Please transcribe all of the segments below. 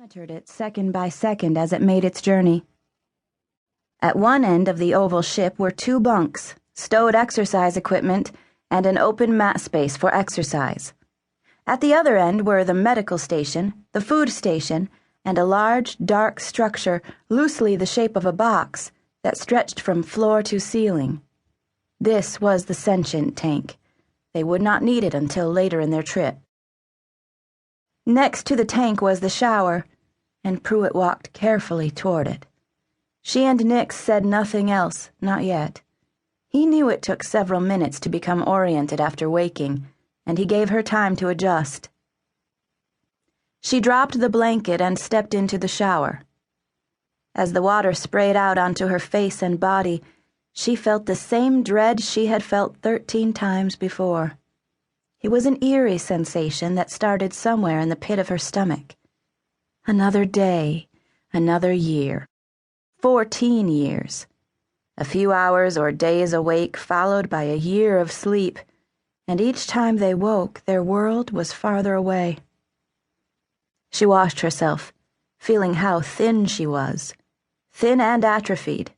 monitored it second by second as it made its journey. At one end of the oval ship were 2 bunks, stowed exercise equipment, and an open mat space for exercise. At the other end were the medical station, the food station, and a large, dark structure loosely the shape of a box that stretched from floor to ceiling. This was the sentient tank. They would not need it until later in their trip. Next to the tank was the shower, and Pruit walked carefully toward it. She and Nix said nothing else, not yet. He knew it took several minutes to become oriented after waking, and he gave her time to adjust. She dropped the blanket and stepped into the shower. As the water sprayed out onto her face and body, she felt the same dread she had felt 13 times before. It was an eerie sensation that started somewhere in the pit of her stomach. Another day, another year. 14 years. A few hours or days awake followed by a year of sleep, and each time they woke, their world was farther away. She washed herself, feeling how thin she was. Thin and atrophied.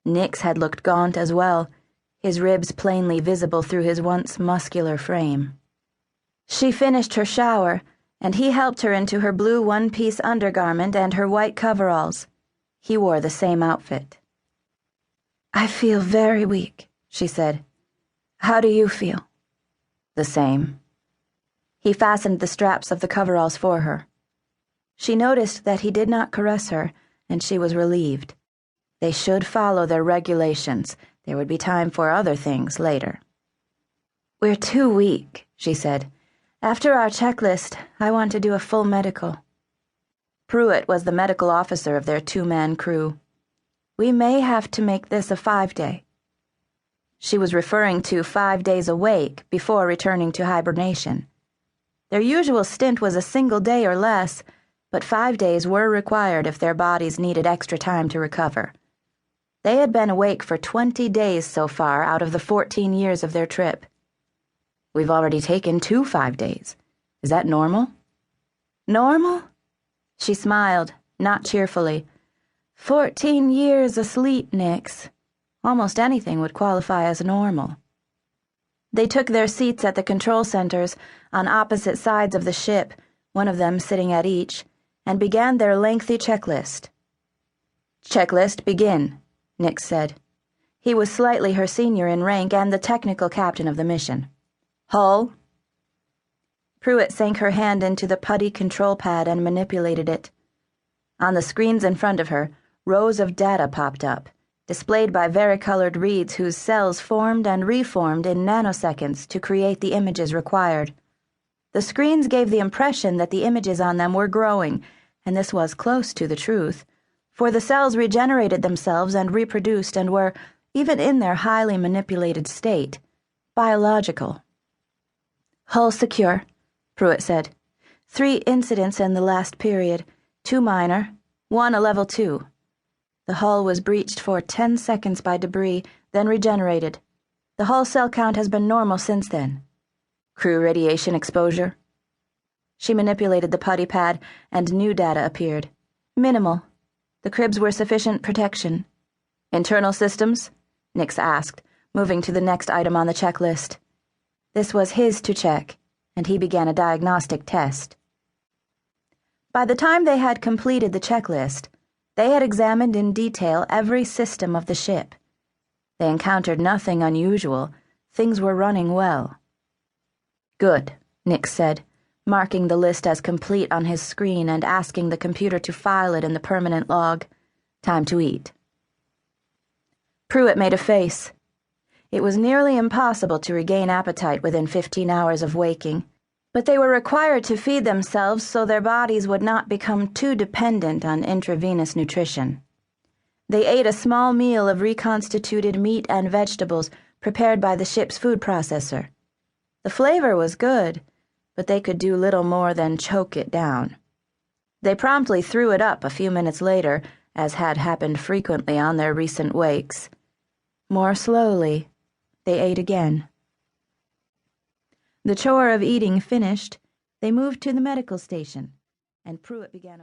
Nix had looked gaunt as well, his ribs plainly visible through his once muscular frame. She finished her shower, and he helped her into her blue one-piece undergarment and her white coveralls. He wore the same outfit. "I feel very weak," she said. "How do you feel?" "The same." He fastened the straps of the coveralls for her. She noticed that he did not caress her, and she was relieved. They should follow their regulations. There would be time for other things later. "We're too weak," she said. "After our checklist, I want to do a full medical." Pruit was the medical officer of their 2-man crew. "We may have to make this a 5-day. She was referring to 5 days awake before returning to hibernation. Their usual stint was a single day or less, but 5 days were required if their bodies needed extra time to recover. They had been awake for 20 days so far out of the 14 years of their trip. "We've already taken 2 5-days. Is that normal?" "Normal?" She smiled, not cheerfully. 14 years asleep, Nix. Almost anything would qualify as normal. They took their seats at the control centers on opposite sides of the ship, one of them sitting at each, and began their lengthy checklist. "Checklist, begin," Nix said. He was slightly her senior in rank and the technical captain of the mission. "Hull." Pruit sank her hand into the putty control pad and manipulated it. On the screens in front of her, rows of data popped up, displayed by varicolored reeds whose cells formed and reformed in nanoseconds to create the images required. The screens gave the impression that the images on them were growing, and this was close to the truth, for the cells regenerated themselves and reproduced and were, even in their highly manipulated state, biological. "Hull secure," Pruit said. 3 incidents in the last period, 2 minor, 1 a level 2. The hull was breached for 10 seconds by debris, then regenerated. The hull cell count has been normal since then. "Crew radiation exposure?" She manipulated the putty pad, and new data appeared. "Minimal. The cribs were sufficient protection." "Internal systems?" Nix asked, moving to the next item on the checklist. This was his to check, and he began a diagnostic test. By the time they had completed the checklist, they had examined in detail every system of the ship. They encountered nothing unusual. Things were running well. "Good," Nix said, marking the list as complete on his screen and asking the computer to file it in the permanent log. "Time to eat." Pruit made a face. It was nearly impossible to regain appetite within 15 hours of waking, but they were required to feed themselves so their bodies would not become too dependent on intravenous nutrition. They ate a small meal of reconstituted meat and vegetables prepared by the ship's food processor. The flavor was good, but they could do little more than choke it down. They promptly threw it up a few minutes later, as had happened frequently on their recent wakes. More slowly, they ate again. The chore of eating finished, they moved to the medical station, and Pruit began